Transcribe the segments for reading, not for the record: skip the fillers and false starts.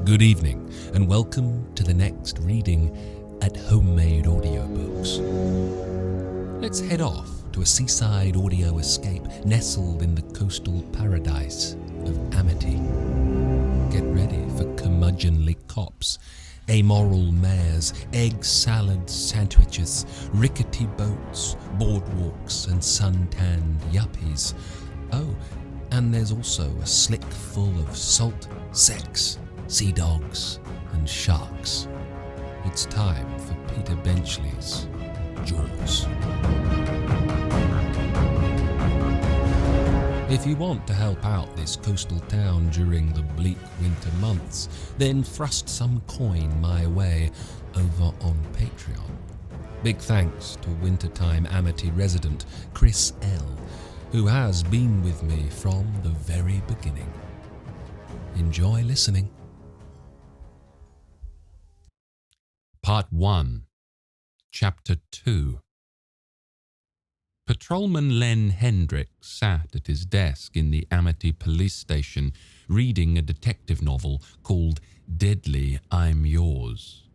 Good evening, and welcome to the next reading at Homemade Audiobooks. Let's head off to a seaside audio escape nestled in the coastal paradise of Amity. Get ready for curmudgeonly cops, amoral mayors, egg salad sandwiches, rickety boats, boardwalks, and sun-tanned yuppies. Oh, and there's also a slick full of salt, sex, sea dogs, and sharks. It's time for Peter Benchley's Jaws. If you want to help out this coastal town during the bleak winter months, then thrust some coin my way over on Patreon. Big thanks to wintertime Amity resident Chris L., who has been with me from the very beginning. Enjoy listening. Part 1, Chapter 2. Patrolman Len Hendricks sat at his desk in the Amity police station reading a detective novel called Deadly, I'm Yours.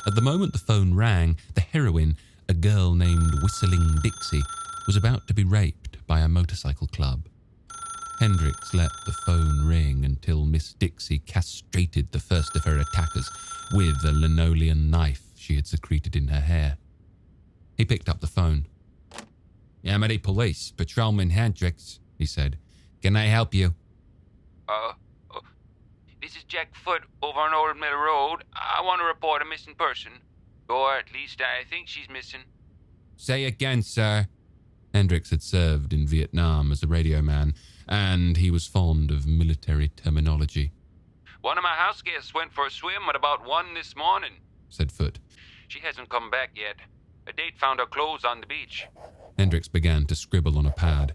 At the moment the phone rang, the heroine, a girl named Whistling Dixie, was about to be raped by a motorcycle club. Hendricks let the phone ring until Miss Dixie castrated the first of her attackers with a linoleum knife she had secreted in her hair. He picked up the phone. Amity Police, Patrolman Hendricks, he said. Can I help you? This is Jack Foote over on Old Mill Road. I want to report a missing person. Or at least I think she's missing. Say again, sir. Hendricks had served in Vietnam as a radio man, and he was fond of military terminology. One of my house guests went for a swim at about 1 this morning, said Foote. She hasn't come back yet. A date found her clothes on the beach. Hendricks began to scribble on a pad.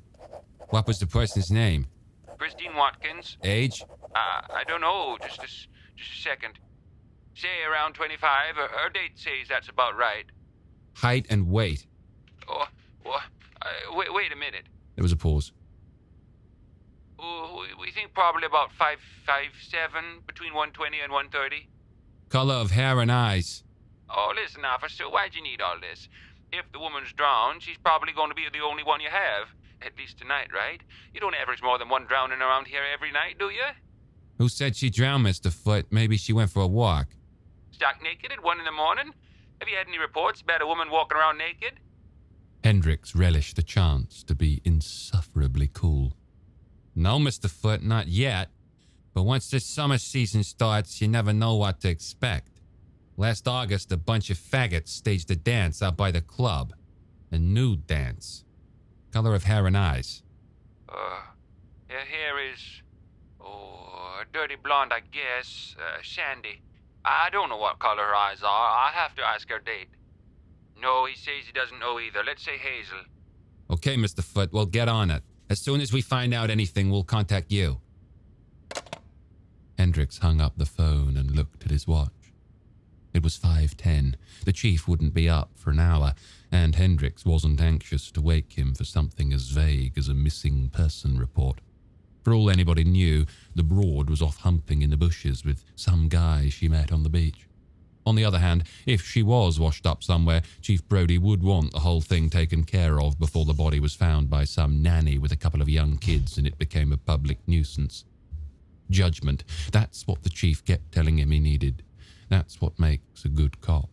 What was the person's name? Christine Watkins. Age? I don't know. Just a second. Say around 25. Her date says that's about right. Height and weight? Wait a minute. There was a pause. We think probably about 5'7", between 120 and 130. Color of hair and eyes? Oh, listen, officer, why'd you need all this? If the woman's drowned, she's probably going to be the only one you have. At least tonight, right? You don't average more than one drowning around here every night, do you? Who said she drowned, Mr. Foote? Maybe she went for a walk. Stark naked at 1 in the morning? Have you had any reports about a woman walking around naked? Hendricks relished the chance to be insufferably cool. No, Mr. Foote, not yet. But once the summer season starts, you never know what to expect. Last August, a bunch of faggots staged a dance out by the club. A nude dance. Color of hair and eyes? Her hair is... dirty blonde, I guess. Sandy. I don't know what color her eyes are. I'll have to ask her date. No, he says he doesn't know either. Let's say Hazel. Okay, Mr. Foote, we'll get on it. As soon as we find out anything, we'll contact you. Hendricks hung up the phone and looked at his watch. It was 5:10. The chief wouldn't be up for an hour, and Hendricks wasn't anxious to wake him for something as vague as a missing person report. For all anybody knew, the Broad was off humping in the bushes with some guy she met on the beach. On the other hand, if she was washed up somewhere, Chief Brody would want the whole thing taken care of before the body was found by some nanny with a couple of young kids and it became a public nuisance. Judgment, that's what the chief kept telling him he needed. That's what makes a good cop.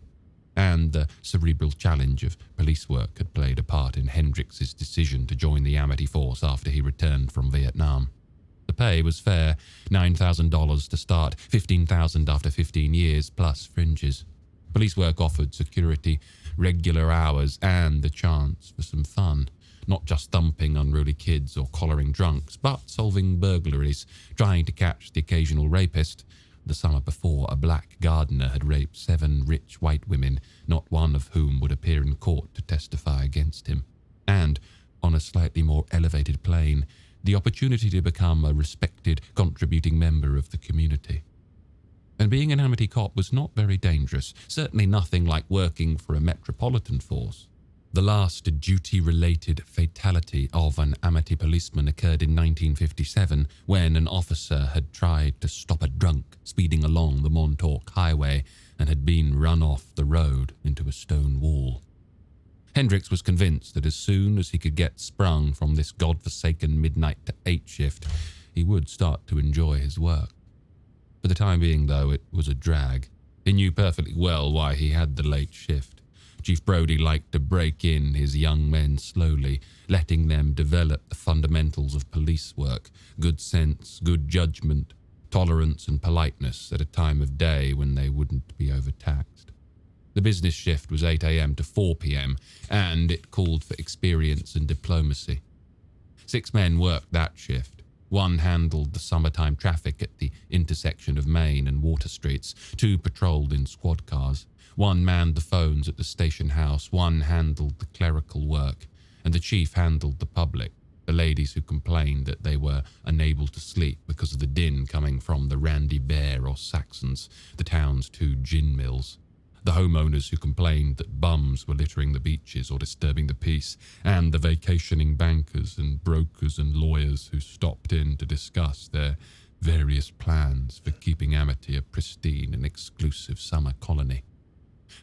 And the cerebral challenge of police work had played a part in Hendricks' decision to join the Amity force after he returned from Vietnam. The pay was fair, $9,000 to start, $15,000 after 15 years, plus fringes. Police work offered security, regular hours, and the chance for some fun. Not just thumping unruly kids or collaring drunks, but solving burglaries, trying to catch the occasional rapist. The summer before, a black gardener had raped 7 rich white women, not one of whom would appear in court to testify against him. And, on a slightly more elevated plane, the opportunity to become a respected, contributing member of the community. And being an Amity cop was not very dangerous, certainly nothing like working for a metropolitan force. The last duty-related fatality of an Amity policeman occurred in 1957 when an officer had tried to stop a drunk speeding along the Montauk Highway and had been run off the road into a stone wall. Hendricks was convinced that as soon as he could get sprung from this godforsaken midnight to 8 shift, he would start to enjoy his work. For the time being, though, it was a drag. He knew perfectly well why he had the late shift. Chief Brody liked to break in his young men slowly, letting them develop the fundamentals of police work, good sense, good judgment, tolerance and politeness at a time of day when they wouldn't be overtaxed. The business shift was 8 a.m. to 4 p.m, and it called for experience and diplomacy. 6 men worked that shift. 1 handled the summertime traffic at the intersection of Main and Water Streets. 2 patrolled in squad cars. 1 manned the phones at the station house. 1 handled the clerical work. And the chief handled the public, the ladies who complained that they were unable to sleep because of the din coming from the Randy Bear or Saxons, the town's 2 gin mills. The homeowners who complained that bums were littering the beaches or disturbing the peace, and the vacationing bankers and brokers and lawyers who stopped in to discuss their various plans for keeping Amity a pristine and exclusive summer colony.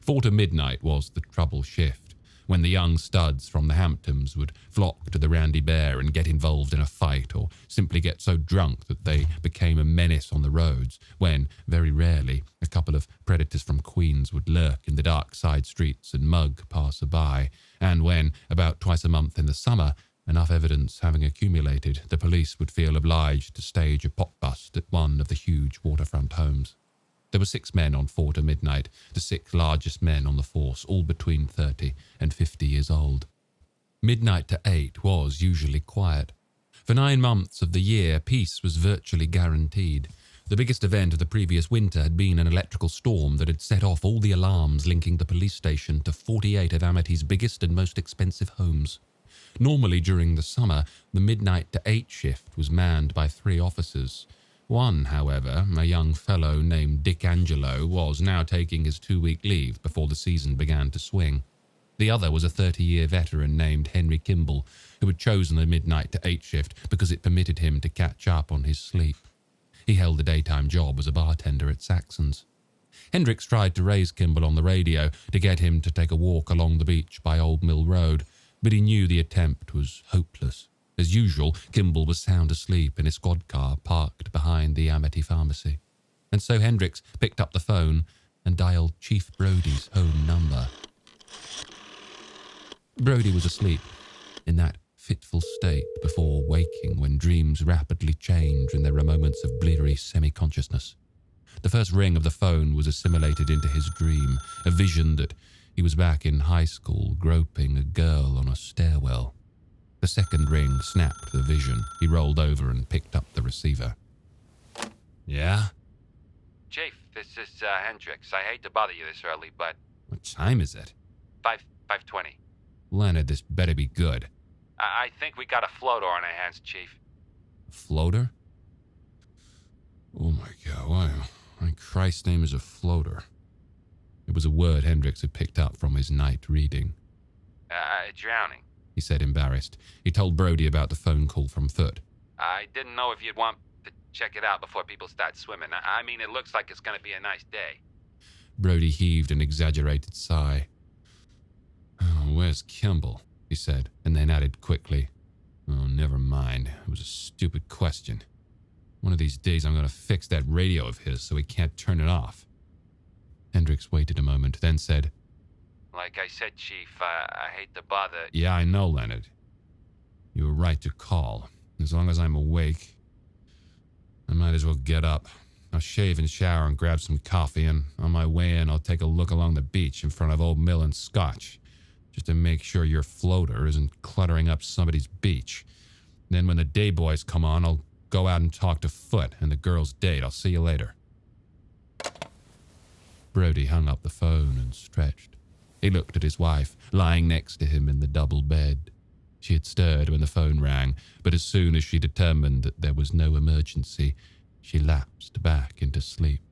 4 to midnight was the trouble shift, when the young studs from the Hamptons would flock to the Randy Bear and get involved in a fight, or simply get so drunk that they became a menace on the roads, when, very rarely, a couple of predators from Queens would lurk in the dark side streets and mug passer-by, and when, about twice a month in the summer, enough evidence having accumulated, the police would feel obliged to stage a pot bust at one of the huge waterfront homes. There were 6 men on 4 to midnight, the 6 largest men on the force, all between 30 and 50 years old. Midnight to 8 was usually quiet. For 9 months of the year, peace was virtually guaranteed. The biggest event of the previous winter had been an electrical storm that had set off all the alarms linking the police station to 48 of Amity's biggest and most expensive homes. Normally during the summer, the midnight to 8 shift was manned by 3 officers. One, however, a young fellow named Dick Angelo, was now taking his 2-week leave before the season began to swing. The other was a 30-year veteran named Henry Kimball, who had chosen the midnight to 8 shift because it permitted him to catch up on his sleep. He held a daytime job as a bartender at Saxon's. Hendricks tried to raise Kimball on the radio to get him to take a walk along the beach by Old Mill Road, but he knew the attempt was hopeless. As usual, Kimball was sound asleep in his squad car parked behind the Amity pharmacy. And so Hendricks picked up the phone and dialed Chief Brody's home number. Brody was asleep, in that fitful state before waking when dreams rapidly change and there are moments of bleary semi-consciousness. The first ring of the phone was assimilated into his dream, a vision that he was back in high school groping a girl on a stairwell. The second ring snapped the vision. He rolled over and picked up the receiver. Yeah? Chief, this is Hendricks. I hate to bother you this early, but... What time is it? 5:20. Leonard, this better be good. I think we got a floater on our hands, Chief. A floater? Oh my God, why in Christ's name is a floater? It was a word Hendricks had picked up from his night reading. Drowning. He said, embarrassed. He told Brody about the phone call from Foot. I didn't know if you'd want to check it out before people start swimming. I mean, it looks like it's going to be a nice day. Brody heaved an exaggerated sigh. Oh, where's Kimball? He said, and then added quickly. Oh, never mind. It was a stupid question. One of these days I'm going to fix that radio of his so he can't turn it off. Hendricks waited a moment, then said, Like I said, Chief, I hate to bother. Yeah, I know, Leonard. You were right to call. As long as I'm awake, I might as well get up. I'll shave and shower and grab some coffee, and on my way in I'll take a look along the beach in front of Old Mill and Scotch, just to make sure your floater isn't cluttering up somebody's beach. Then when the day boys come on, I'll go out and talk to Foot and the girl's date. I'll see you later. Brody hung up the phone and stretched. He looked at his wife, lying next to him in the double bed. She had stirred when the phone rang, but as soon as she determined that there was no emergency, she lapsed back into sleep.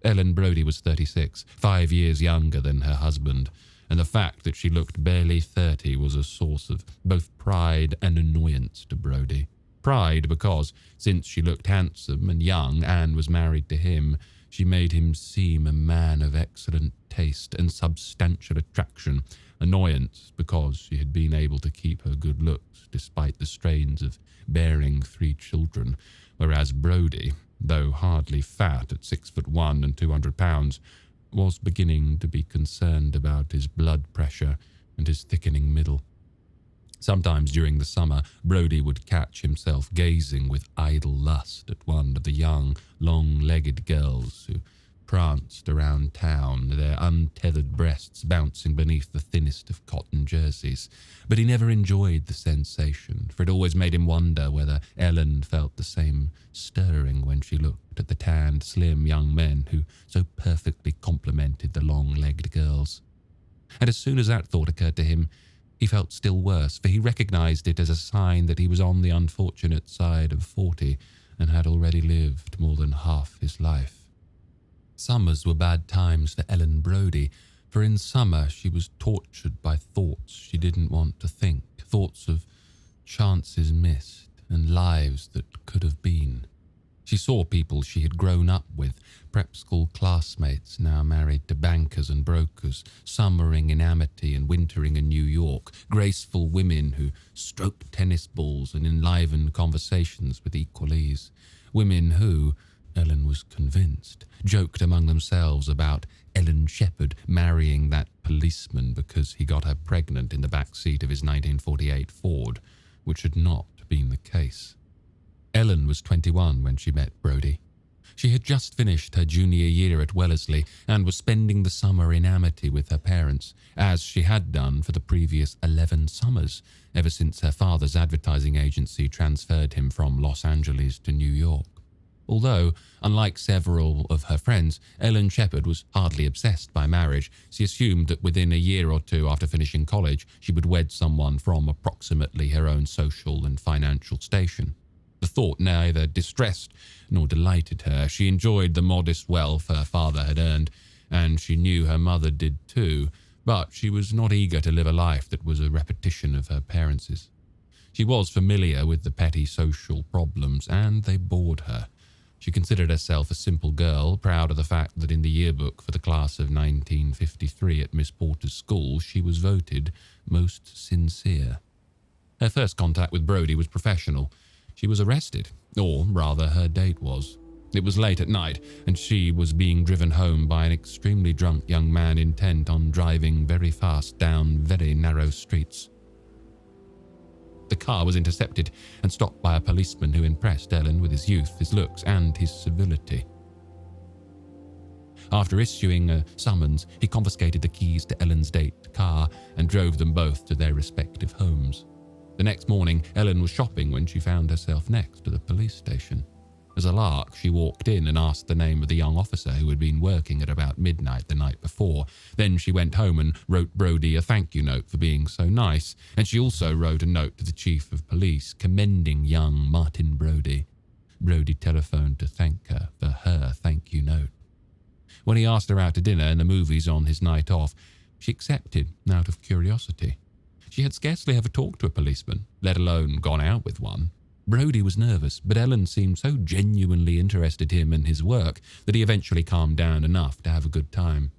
Ellen Brody was 36, 5 years younger than her husband, and the fact that she looked barely 30 was a source of both pride and annoyance to Brody. Pride because, since she looked handsome and young and was married to him, she made him seem a man of excellent taste and substantial attraction. Annoyance because she had been able to keep her good looks despite the strains of bearing 3 children, whereas Brody, though hardly fat at 6'1" and 200 pounds, was beginning to be concerned about his blood pressure and his thickening middle. Sometimes during the summer, Brody would catch himself gazing with idle lust at one of the young, long-legged girls who pranced around town, their untethered breasts bouncing beneath the thinnest of cotton jerseys. But he never enjoyed the sensation, for it always made him wonder whether Ellen felt the same stirring when she looked at the tanned, slim young men who so perfectly complemented the long-legged girls. And as soon as that thought occurred to him, he felt still worse, for he recognized it as a sign that he was on the unfortunate side of 40 and had already lived more than half his life. Summers were bad times for Ellen Brody, for in summer she was tortured by thoughts she didn't want to think, thoughts of chances missed and lives that could have been. She saw people she had grown up with, prep school classmates now married to bankers and brokers, summering in Amity and wintering in New York, graceful women who stroked tennis balls and enlivened conversations with equal ease, women who, Ellen was convinced, joked among themselves about Ellen Shepherd marrying that policeman because he got her pregnant in the back seat of his 1948 Ford, which had not been the case. Ellen was 21 when she met Brody. She had just finished her junior year at Wellesley and was spending the summer in Amity with her parents, as she had done for the previous 11 summers, ever since her father's advertising agency transferred him from Los Angeles to New York. Although, unlike several of her friends, Ellen Shepherd was hardly obsessed by marriage. She assumed that within a year or two after finishing college, she would wed someone from approximately her own social and financial station. The thought neither distressed nor delighted her. She enjoyed the modest wealth her father had earned, and she knew her mother did too, but she was not eager to live a life that was a repetition of her parents'. She was familiar with the petty social problems, and they bored her. She considered herself a simple girl, proud of the fact that in the yearbook for the class of 1953 at Miss Porter's school, she was voted most sincere. Her first contact with Brody was professional. She was arrested, or rather her date was. It was late at night, and she was being driven home by an extremely drunk young man intent on driving very fast down very narrow streets. The car was intercepted and stopped by a policeman who impressed Ellen with his youth, his looks, and his civility. After issuing a summons, he confiscated the keys to Ellen's date car and drove them both to their respective homes. The next morning, Ellen was shopping when she found herself next to the police station. As a lark, she walked in and asked the name of the young officer who had been working at about midnight the night before. Then she went home and wrote Brody a thank you note for being so nice, and she also wrote a note to the chief of police commending young Martin Brody. Brody telephoned to thank her for her thank you note. When he asked her out to dinner and the movies on his night off, she accepted out of curiosity. She had scarcely ever talked to a policeman, let alone gone out with one. Brody was nervous, but Ellen seemed so genuinely interested in him and his work that he eventually calmed down enough to have a good time.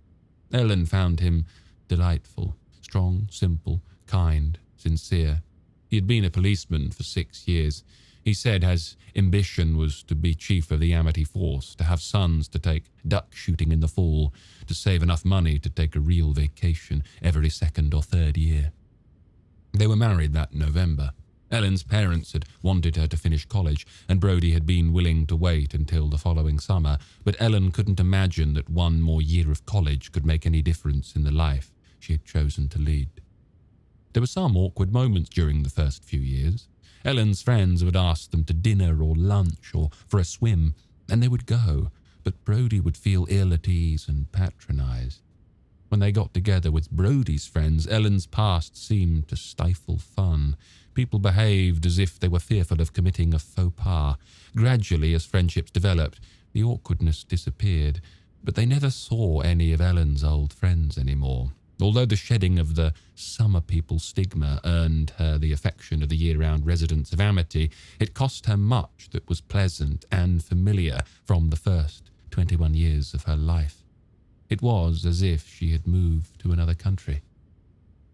Ellen found him delightful, strong, simple, kind, sincere. He had been a policeman for 6 years. He said his ambition was to be chief of the Amity force, to have sons to take duck shooting in the fall, to save enough money to take a real vacation every 2nd or 3rd year. They were married that November. Ellen's parents had wanted her to finish college, and Brody had been willing to wait until the following summer, but Ellen couldn't imagine that one more year of college could make any difference in the life she had chosen to lead. There were some awkward moments during the first few years. Ellen's friends would ask them to dinner or lunch or for a swim, and they would go, but Brody would feel ill at ease and patronized. When they got together with Brody's friends, Ellen's past seemed to stifle fun. People behaved as if they were fearful of committing a faux pas. Gradually, as friendships developed, the awkwardness disappeared, but they never saw any of Ellen's old friends anymore. Although the shedding of the summer people stigma earned her the affection of the year-round residents of Amity, it cost her much that was pleasant and familiar from the first 21 years of her life. It was as if she had moved to another country.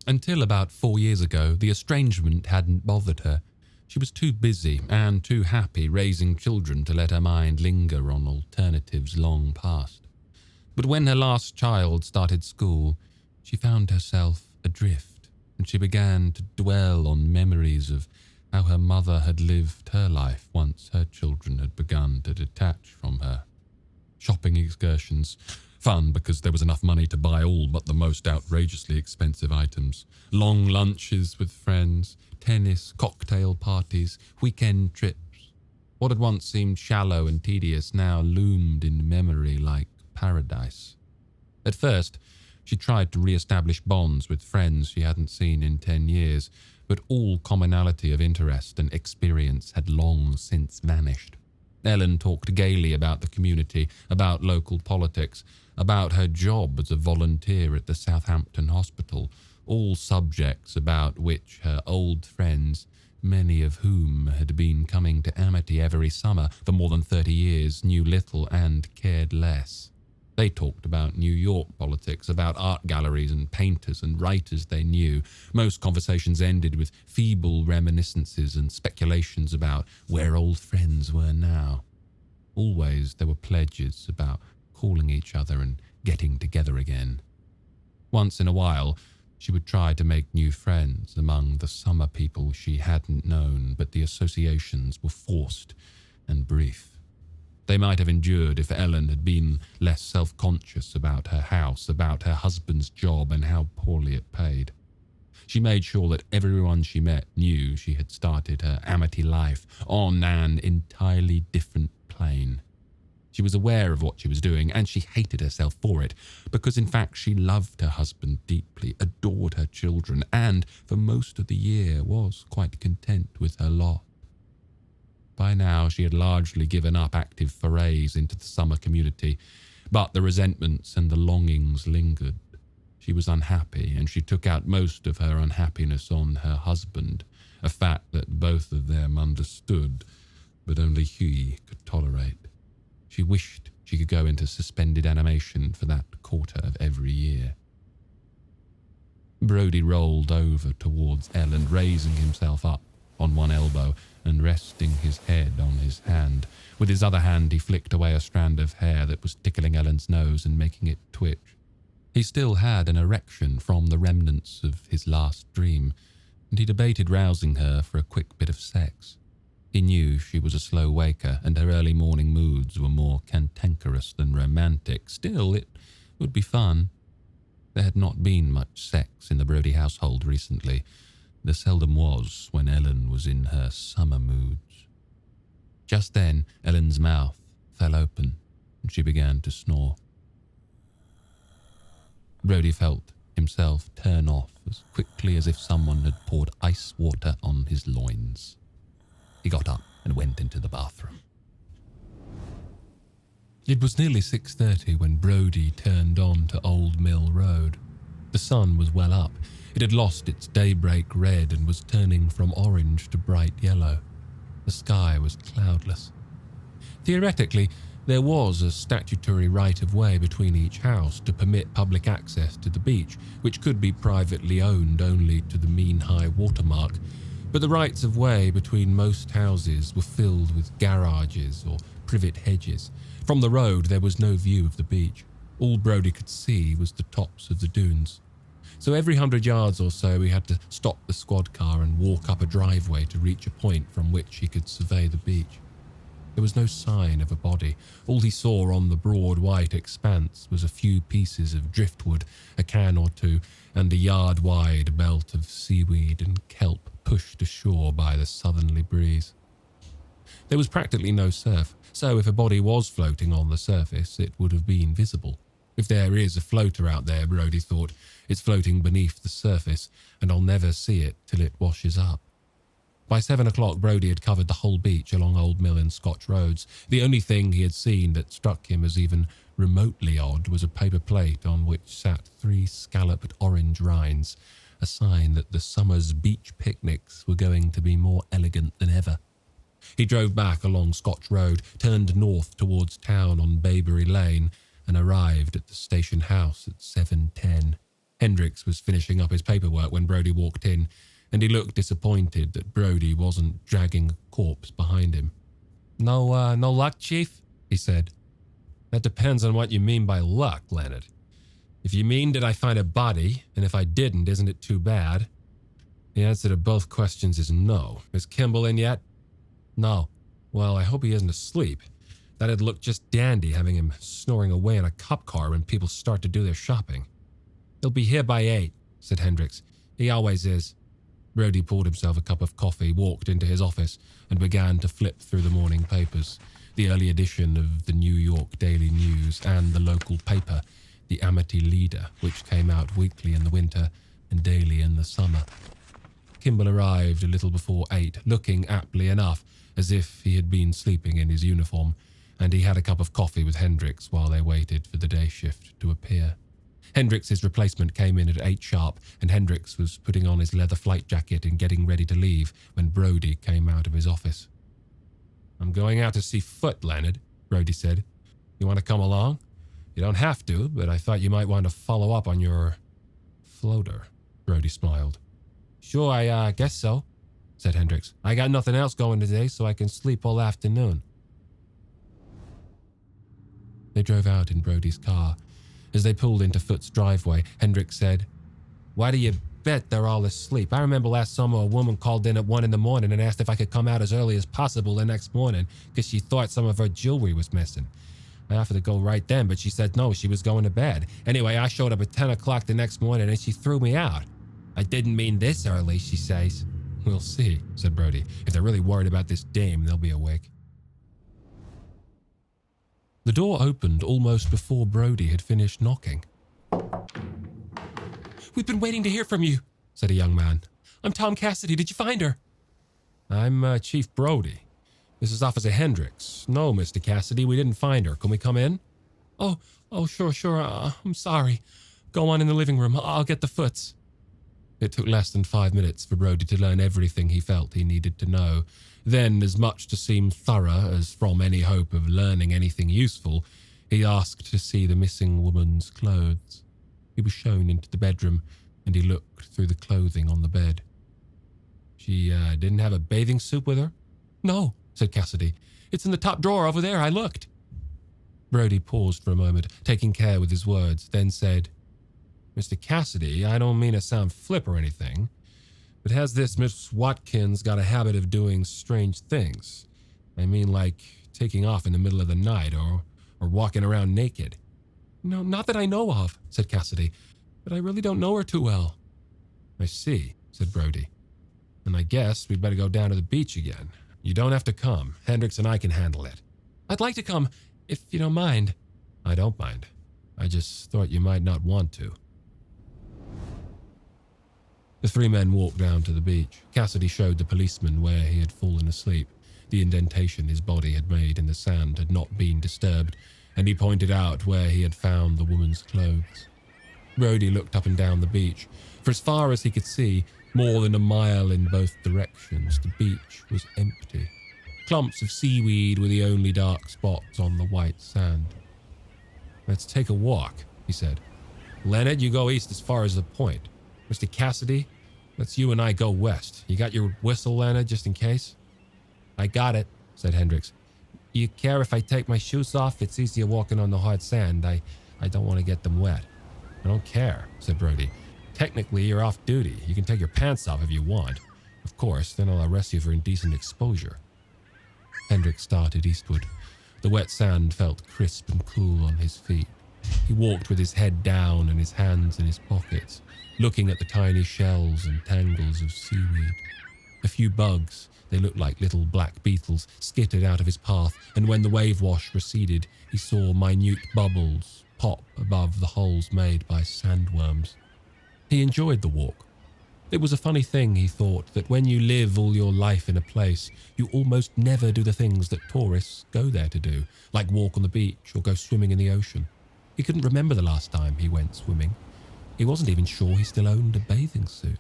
Until about 4 years ago, the estrangement hadn't bothered her. She was too busy and too happy raising children to let her mind linger on alternatives long past. But when her last child started school, she found herself adrift, and she began to dwell on memories of how her mother had lived her life once her children had begun to detach from her. Shopping excursions, fun because there was enough money to buy all but the most outrageously expensive items, long lunches with friends, tennis, cocktail parties, weekend trips. What had once seemed shallow and tedious now loomed in memory like paradise. At first, she tried to re-establish bonds with friends she hadn't seen in 10 years, but all commonality of interest and experience had long since vanished. Ellen talked gaily about the community, about local politics, about her job as a volunteer at the Southampton hospital, all subjects about which her old friends, many of whom had been coming to Amity every summer for more than 30 years, knew little and cared less. They talked about New York politics, about art galleries and painters and writers they knew. Most conversations ended with feeble reminiscences and speculations about where old friends were now. Always there were pledges about calling each other and getting together again. Once in a while, she would try to make new friends among the summer people she hadn't known, but the associations were forced and brief. They might have endured if Ellen had been less self-conscious about her house, about her husband's job and how poorly it paid. She made sure that everyone she met knew she had started her Amity life on an entirely different plane. She was aware of what she was doing, and she hated herself for it, because in fact she loved her husband deeply, adored her children, and for most of the year was quite content with her lot. By now she had largely given up active forays into the summer community, but the resentments and the longings lingered. She was unhappy, and she took out most of her unhappiness on her husband, a fact that both of them understood, but only he could tolerate. She wished she could go into suspended animation for that quarter of every year. Brody rolled over towards Ellen, raising himself up on one elbow and resting his head on his hand. With his other hand he flicked away a strand of hair that was tickling Ellen's nose and making it twitch. He still had an erection from the remnants of his last dream, and he debated rousing her for a quick bit of sex. He knew she was a slow waker, and her early morning moods were more cantankerous than romantic. Still, it would be fun. There had not been much sex in the Brody household recently. There seldom was when Ellen was in her summer moods. Just then, Ellen's mouth fell open, and she began to snore. Brody felt himself turn off as quickly as if someone had poured ice water on his loins. He got up and went into the bathroom. It was nearly 6:30 when Brody turned on to Old Mill Road. The sun was well up. It had lost its daybreak red and was turning from orange to bright yellow. The sky was cloudless. Theoretically, there was a statutory right-of-way between each house to permit public access to the beach, which could be privately owned only to the mean-high watermark, but the rights-of-way between most houses were filled with garages or privet hedges. From the road there was no view of the beach. All Brody could see was the tops of the dunes. So every 100 yards or so he had to stop the squad car and walk up a driveway to reach a point from which he could survey the beach. There was no sign of a body. All he saw on the broad white expanse was a few pieces of driftwood, a can or two, and a yard-wide belt of seaweed and kelp pushed ashore by the southerly breeze. There was practically no surf, so if a body was floating on the surface, it would have been visible. If there is a floater out there, Brody thought, it's floating beneath the surface, and I'll never see it till it washes up. By 7 o'clock, Brody had covered the whole beach along Old Mill and Scotch roads. The only thing he had seen that struck him as even remotely odd was a paper plate on which sat 3 scalloped orange rinds, a sign that the summer's beach picnics were going to be more elegant than ever. He drove back along Scotch Road, turned north towards town on Bayberry Lane, and arrived at the station house at 7:10. Hendricks was finishing up his paperwork when Brody walked in, and he looked disappointed that Brody wasn't dragging a corpse behind him. No luck, Chief?" he said. "That depends on what you mean by luck, Leonard. If you mean did I find a body, and if I didn't, isn't it too bad? The answer to both questions is no. Is Kimball in yet?" "No." "Well, I hope he isn't asleep. That'd look just dandy, having him snoring away in a cop car when people start to do their shopping." "He'll be here by 8, said Hendricks. "He always is." Brody poured himself a cup of coffee, walked into his office, and began to flip through the morning papers, the early edition of the New York Daily News and the local paper, the Amity Leader, which came out weekly in the winter and daily in the summer. Kimball arrived a little before 8, looking aptly enough as if he had been sleeping in his uniform, and he had a cup of coffee with Hendricks while they waited for the day shift to appear. Hendricks' replacement came in at 8 sharp, and Hendricks was putting on his leather flight jacket and getting ready to leave when Brody came out of his office. "I'm going out to see Foot, Leonard," Brody said. "You want to come along? You don't have to, but I thought you might want to follow up on your floater." Brody smiled. "Sure, I guess so," said Hendricks. "I got nothing else going today, so I can sleep all afternoon." They drove out in Brody's car. As they pulled into Foot's driveway, Hendricks said, "Why do you bet they're all asleep? I remember last summer a woman called in at 1 in the morning and asked if I could come out as early as possible the next morning because she thought some of her jewelry was missing. I offered to go right then, but she said no, she was going to bed. Anyway, I showed up at 10 o'clock the next morning and she threw me out. 'I didn't mean this early,' she says." "We'll see," said Brody. "If they're really worried about this dame, they'll be awake." The door opened almost before Brody had finished knocking. "We've been waiting to hear from you," said a young man. "I'm Tom Cassidy. Did you find her?" "I'm Chief Brody. This is Officer Hendricks." "No, Mr. Cassidy, we didn't find her. Can we come in?" Oh, sure. I'm sorry. Go on in the living room. I'll get the Foots." It took less than 5 minutes for Brody to learn everything he felt he needed to know. Then, as much to seem thorough as from any hope of learning anything useful, he asked to see the missing woman's clothes. He was shown into the bedroom, and he looked through the clothing on the bed. "She didn't have a bathing suit with her?" "No," said Cassidy. "It's in the top drawer over there. I looked." Brody paused for a moment, taking care with his words, then said, "Mr. Cassidy, I don't mean to sound flip or anything, but has this Miss Watkins got a habit of doing strange things? I mean, like taking off in the middle of the night or walking around naked?" "No, not that I know of," said Cassidy, "but I really don't know her too well." "I see," said Brody. "And I guess we'd better go down to the beach again. You don't have to come. Hendricks and I can handle it." "I'd like to come, if you don't mind." "I don't mind. I just thought you might not want to." The 3 men walked down to the beach. Cassidy showed the policeman where he had fallen asleep. The indentation his body had made in the sand had not been disturbed, and he pointed out where he had found the woman's clothes. Brody looked up and down the beach. For as far as he could see, more than a mile in both directions, the beach was empty. Clumps of seaweed were the only dark spots on the white sand. "Let's take a walk," he said. "Leonard, you go east as far as the point. Mr. Cassidy, let's you and I go west. You got your whistle, Leonard, just in case?" "I got it," said Hendricks. "You care if I take my shoes off? It's easier walking on the hard sand. I don't want to get them wet." "I don't care," said Brody. "Technically, you're off duty. You can take your pants off if you want. Of course, then I'll arrest you for indecent exposure." Hendricks started eastward. The wet sand felt crisp and cool on his feet. He walked with his head down and his hands in his pockets, looking at the tiny shells and tangles of seaweed. A few bugs, they looked like little black beetles, skittered out of his path, and when the wave wash receded, he saw minute bubbles pop above the holes made by sandworms. He enjoyed the walk. It was a funny thing, he thought, that when you live all your life in a place, you almost never do the things that tourists go there to do, like walk on the beach or go swimming in the ocean. He couldn't remember the last time he went swimming. He wasn't even sure he still owned a bathing suit.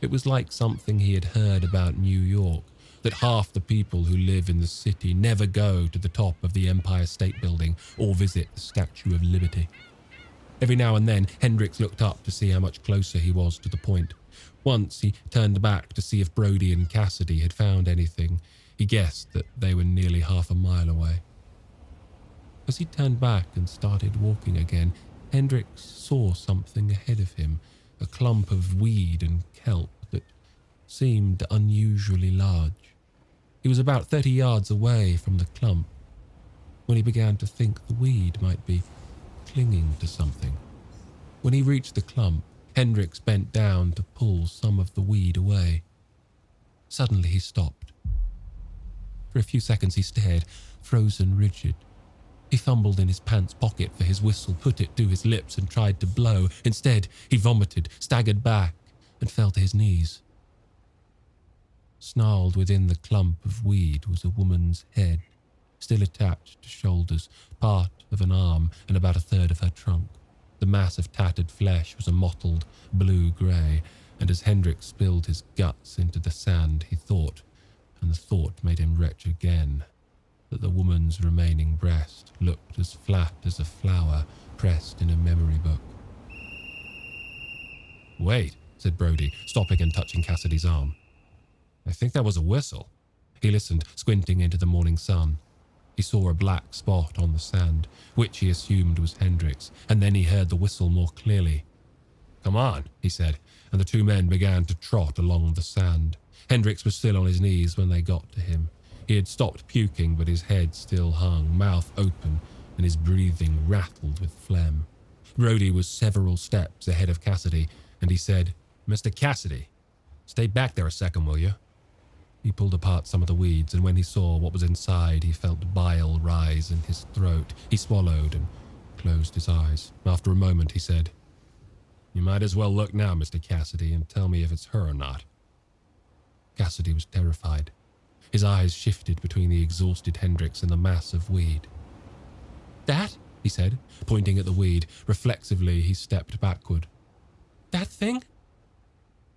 It was like something he had heard about New York, that half the people who live in the city never go to the top of the Empire State Building or visit the Statue of Liberty. Every now and then, Hendricks looked up to see how much closer he was to the point. Once he turned back to see if Brody and Cassidy had found anything. He guessed that they were nearly half a mile away. As he turned back and started walking again, Hendricks saw something ahead of him, a clump of weed and kelp that seemed unusually large. He was about 30 yards away from the clump when he began to think the weed might be clinging to something. When he reached the clump, Hendricks bent down to pull some of the weed away. Suddenly he stopped. For a few seconds he stared, frozen rigid. He fumbled in his pants pocket for his whistle, put it to his lips and tried to blow. Instead, he vomited, staggered back, and fell to his knees. Snarled within the clump of weed was a woman's head, still attached to shoulders, part of an arm and about a third of her trunk. The mass of tattered flesh was a mottled blue-grey, and as Hendricks spilled his guts into the sand, he thought, and the thought made him retch again, that the woman's remaining breast looked as flat as a flower pressed in a memory book. "Wait," said Brody, stopping and touching Cassidy's arm. "I think that was a whistle." He listened, squinting into the morning sun. He saw a black spot on the sand, which he assumed was Hendricks, and then he heard the whistle more clearly. "Come on," he said, and the two men began to trot along the sand. Hendricks was still on his knees when they got to him. He had stopped puking, but his head still hung, mouth open, and his breathing rattled with phlegm. Brody was several steps ahead of Cassidy, and he said, "Mr. Cassidy, stay back there a second, will you?" He pulled apart some of the weeds, and when he saw what was inside, he felt bile rise in his throat. He swallowed and closed his eyes. After a moment, he said, "You might as well look now, Mr. Cassidy, and tell me if it's her or not." Cassidy was terrified. His eyes shifted between the exhausted Hendricks and the mass of weed. "That?" he said, pointing at the weed. Reflexively, he stepped backward. "That thing?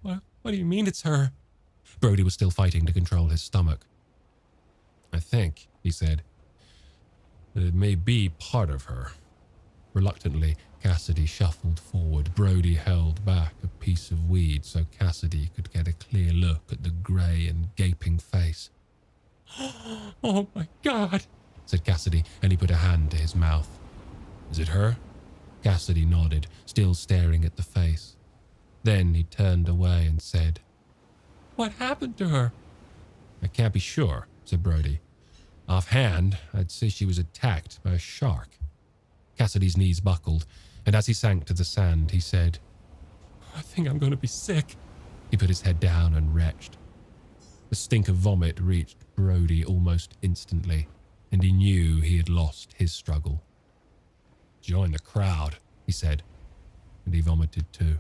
What do you mean it's her?" Brody was still fighting to control his stomach. "I think," he said, "that it may be part of her." Reluctantly, Cassidy shuffled forward. Brody held back a piece of weed so Cassidy could get a clear look at the grey and gaping face. "Oh my God," said Cassidy, and he put a hand to his mouth. "Is it her?" Cassidy nodded, still staring at the face. Then he turned away and said, "What happened to her?" "I can't be sure," said Brody. "Offhand, I'd say she was attacked by a shark." Cassidy's knees buckled, and as he sank to the sand, he said, "I think I'm going to be sick." He put his head down and retched. The stink of vomit reached Brody almost instantly, and he knew he had lost his struggle. "Join the crowd," he said, and he vomited too.